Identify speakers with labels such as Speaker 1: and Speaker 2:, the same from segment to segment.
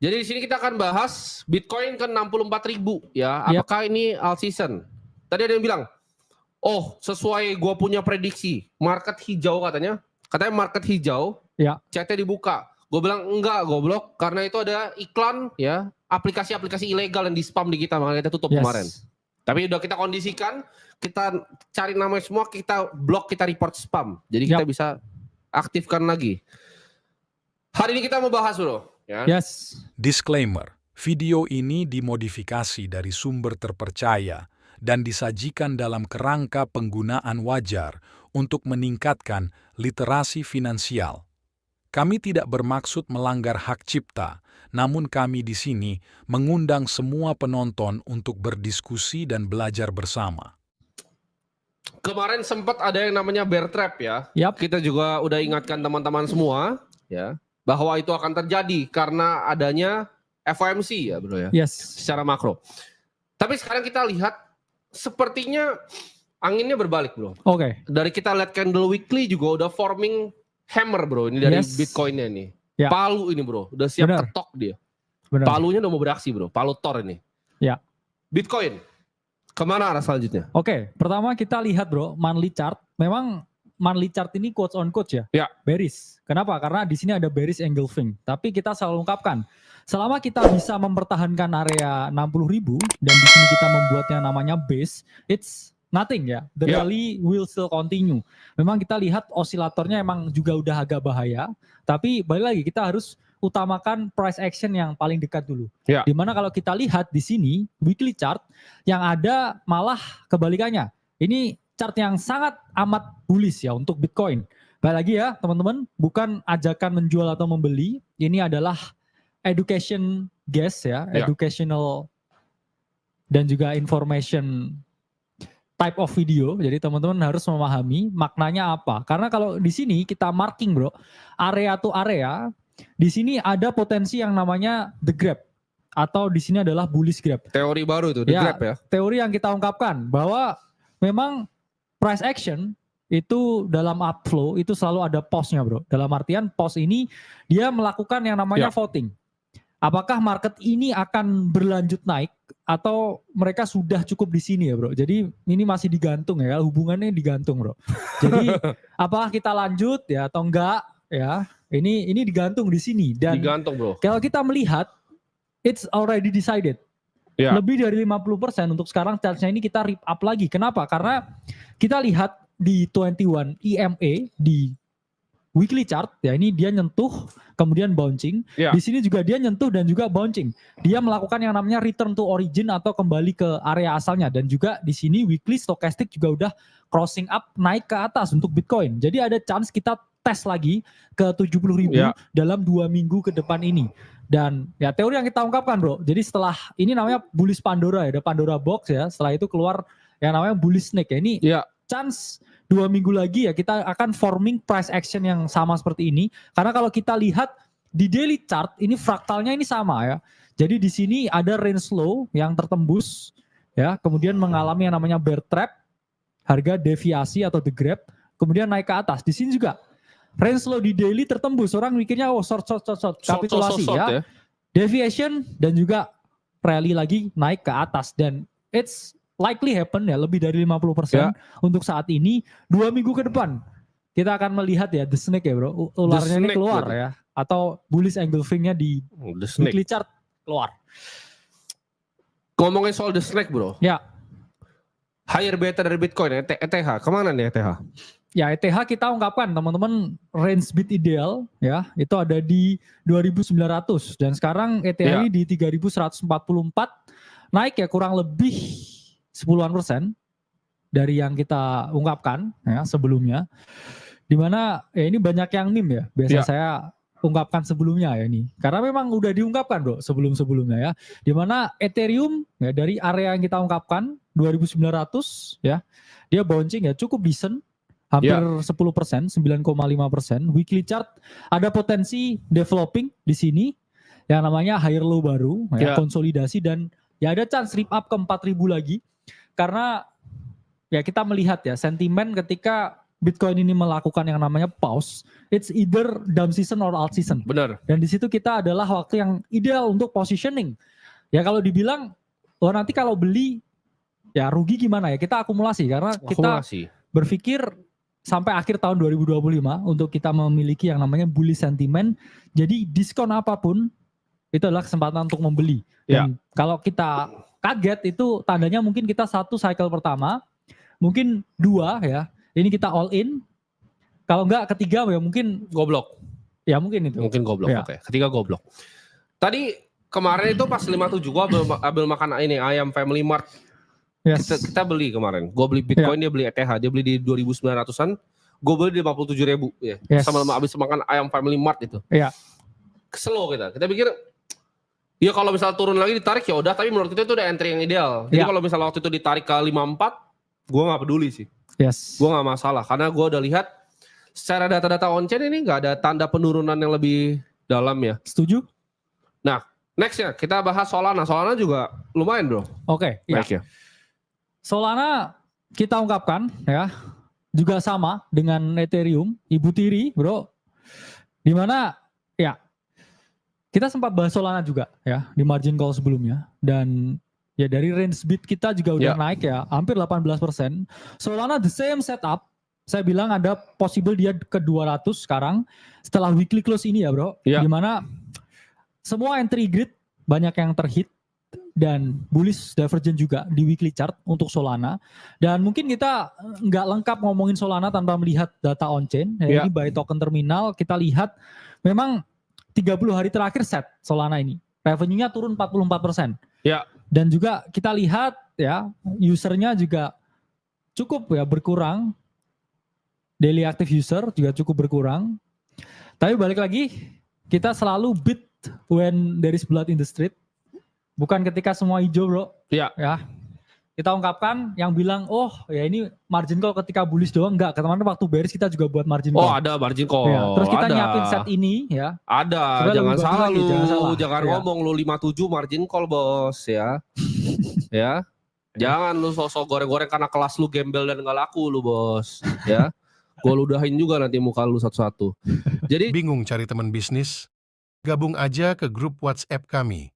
Speaker 1: Jadi di sini kita akan bahas Bitcoin ke 64.000 ya. Apakah ini all season? Tadi ada yang bilang, oh sesuai gua punya prediksi, market hijau katanya. Katanya market hijau, chatnya dibuka. Gue bilang enggak goblok, karena itu ada iklan ya, aplikasi-aplikasi ilegal yang di spam di kita, makanya kita tutup kemarin. Tapi udah kita kondisikan, kita cari nama semua, kita blok, kita report spam. Jadi kita bisa aktifkan lagi. Hari ini kita mau bahas bro. Ya.
Speaker 2: Disclaimer, video ini dimodifikasi dari sumber terpercaya dan disajikan dalam kerangka penggunaan wajar untuk meningkatkan literasi finansial. Kami tidak bermaksud melanggar hak cipta, namun kami di sini mengundang semua penonton untuk berdiskusi dan belajar bersama.
Speaker 1: Kemarin sempat ada yang namanya bear trap ya. Kita juga udah ingatkan teman-teman semua ya, bahwa itu akan terjadi karena adanya FOMC ya bro ya. Secara makro. Tapi sekarang kita lihat sepertinya anginnya berbalik bro. Dari kita lihat candle weekly juga udah forming hammer bro, ini dari Bitcoinnya nih. Palu ini bro, udah siap ketok dia. Palunya udah mau beraksi bro, palu Thor ini. Bitcoin, kemana arah selanjutnya?
Speaker 3: Pertama kita lihat bro, monthly chart. Memang monthly chart ini quotes on quotes ya, bearish. Kenapa? Karena di sini ada bearish engulfing. Tapi kita selalu ungkapkan, selama kita bisa mempertahankan area 60.000 dan di sini kita membuat yang namanya base, it's nothing ya. The rally will still continue. Memang kita lihat osilatornya emang juga udah agak bahaya. Tapi balik lagi kita harus utamakan price action yang paling dekat dulu. Dimana kalau kita lihat di sini weekly chart yang ada malah kebalikannya. Ini chart yang sangat amat bullish ya untuk Bitcoin. Balik lagi ya teman-teman, bukan ajakan menjual atau membeli. Ini adalah education guess ya, educational dan juga information type of video. Jadi teman-teman harus memahami maknanya apa. Karena kalau di sini kita marking bro, area to area, di sini ada potensi yang namanya the grab atau di sini adalah bullish grab.
Speaker 1: Teori baru tuh, the grab ya.
Speaker 3: Teori yang kita ungkapkan bahwa memang price action itu dalam upflow itu selalu ada pause-nya bro. Dalam artian pause ini dia melakukan yang namanya voting. Apakah market ini akan berlanjut naik atau mereka sudah cukup di sini ya bro. Jadi ini masih digantung ya, hubungannya digantung bro. Jadi apakah kita lanjut ya atau enggak ya. Ini digantung di sini. Dan
Speaker 1: digantung bro.
Speaker 3: Kalau kita melihat it's already decided. Lebih dari 50% untuk sekarang chartnya ini kita rip up lagi. Kenapa? Karena kita lihat di 21 EMA di weekly chart ya, ini dia nyentuh kemudian bouncing. Di sini juga dia nyentuh dan juga bouncing. Dia melakukan yang namanya return to origin atau kembali ke area asalnya. Dan juga di sini weekly stochastic juga udah crossing up naik ke atas untuk Bitcoin. Jadi ada chance kita tes lagi ke 70.000 dalam 2 minggu ke depan ini. Dan ya teori yang kita ungkapkan bro. Jadi setelah ini namanya bullish Pandora ya, ada Pandora box ya. Setelah itu keluar yang namanya bullish snake ya. Ini chance 2 minggu lagi ya kita akan forming price action yang sama seperti ini. Karena kalau kita lihat di daily chart ini fraktalnya ini sama ya. Jadi di sini ada range low yang tertembus ya, kemudian mengalami yang namanya bear trap, harga deviasi atau the grab, kemudian naik ke atas. Di sini juga range low di daily tertembus, orang mikirnya oh short kapitulasi ya. Deviation dan juga rally lagi naik ke atas dan it's likely happen ya lebih dari 50% untuk saat ini. 2 minggu ke depan kita akan melihat ya the snake ya bro, ularnya ini keluar ya, atau bullish engulfingnya di weekly chart keluar.
Speaker 1: Ngomongin soal the snake bro, higher beta dari Bitcoin ETH kemana nih ETH?
Speaker 3: Ya ETH kita ungkapkan teman-teman range bid ideal ya itu ada di 2.900 dan sekarang ETH ini di 3.144, naik ya kurang lebih 10% dari yang kita ungkapkan ya sebelumnya. Dimana ya ini banyak yang meme ya, biasa saya ungkapkan sebelumnya ya ini. Karena memang udah diungkapkan bro sebelum-sebelumnya ya. Dimana Ethereum ya dari area yang kita ungkapkan 2.900 ya, dia bouncing ya cukup decent. Hampir 10%, 9,5%. Weekly chart ada potensi developing di sini yang namanya higher low baru, ya, konsolidasi dan ya ada chance rip up ke 4.000 lagi. Karena ya kita melihat ya sentimen ketika Bitcoin ini melakukan yang namanya pause, it's either down season or alt season.
Speaker 1: Benar.
Speaker 3: Dan di situ kita adalah waktu yang ideal untuk positioning. Ya kalau dibilang, oh nanti kalau beli, ya rugi gimana ya? Kita akumulasi karena kita berpikir sampai akhir tahun 2025 untuk kita memiliki yang namanya bullish sentiment. Jadi diskon apapun itu adalah kesempatan untuk membeli. Dan kalau kita kaget itu tandanya mungkin kita satu cycle pertama, mungkin dua ya. Ini kita all in. Kalau enggak ketiga ya mungkin
Speaker 1: goblok.
Speaker 3: Ya mungkin itu.
Speaker 1: Mungkin goblok. Oke. Ketiga goblok. Tadi kemarin itu pas 57 gua ambil makan ini ayam Family Mart.
Speaker 3: Yes.
Speaker 1: Kita beli kemarin. Gua beli Bitcoin, dia beli ETH, dia beli di 2.900-an. Gue beli di 57.000 ya. Sama habis makan ayam Family Mart itu.
Speaker 3: Iya.
Speaker 1: Slow kita. Kita pikir ya kalau misal turun lagi ditarik ya udah, tapi menurut kita itu udah entry yang ideal. Jadi kalau misal waktu itu ditarik ke 54, gue nggak peduli sih.
Speaker 3: Yes.
Speaker 1: Gue nggak masalah karena gue udah lihat secara data-data on-chain ini nggak ada tanda penurunan yang lebih dalam ya.
Speaker 3: Setuju?
Speaker 1: Nah, nextnya kita bahas Solana. Solana juga lumayan bro.
Speaker 3: Oke. Ya. Solana kita ungkapkan ya juga sama dengan Ethereum, ibu tiri bro. Dimana ya kita sempat bahas Solana juga ya di margin call sebelumnya dan ya dari range bid kita juga udah naik ya hampir 18%. Solana the same setup. Saya bilang ada possible dia ke 200 sekarang setelah weekly close ini ya bro. Dimana semua entry grid banyak yang terhit dan bullish divergent juga di weekly chart untuk Solana. Dan mungkin kita nggak lengkap ngomongin Solana tanpa melihat data on-chain. Ini by token terminal kita lihat memang 30 hari terakhir set Solana ini. Revenue-nya turun 44%.
Speaker 1: Ya.
Speaker 3: Dan juga kita lihat ya usernya juga cukup ya berkurang. Daily active user juga cukup berkurang. Tapi balik lagi kita selalu beat when there is blood in the street. Bukan ketika semua hijau bro.
Speaker 1: Iya.
Speaker 3: Ya. Kita ungkapkan yang bilang oh ya ini margin call ketika bullish doang. Enggak, kemarin waktu bearish kita juga buat margin call.
Speaker 1: Oh ada margin call.
Speaker 3: Ya. Terus kita nyiapin set ini ya.
Speaker 1: Ada, jangan salah lu. Jangan ngomong lu 57 margin call bos ya. Ya. Jangan lu sosok goreng-goreng karena kelas lu gembel dan gak laku lu bos. Ya. Gue ludahin juga nanti muka lu satu-satu. Jadi
Speaker 4: bingung cari teman bisnis? Gabung aja ke grup WhatsApp kami.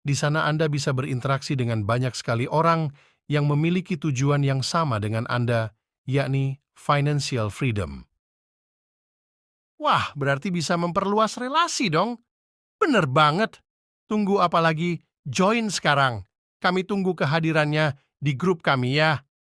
Speaker 4: Di sana Anda bisa berinteraksi dengan banyak sekali orang yang memiliki tujuan yang sama dengan Anda, yakni financial freedom. Wah, berarti bisa memperluas relasi dong. Bener banget. Tunggu apa lagi? Join sekarang. Kami tunggu kehadirannya di grup kami ya.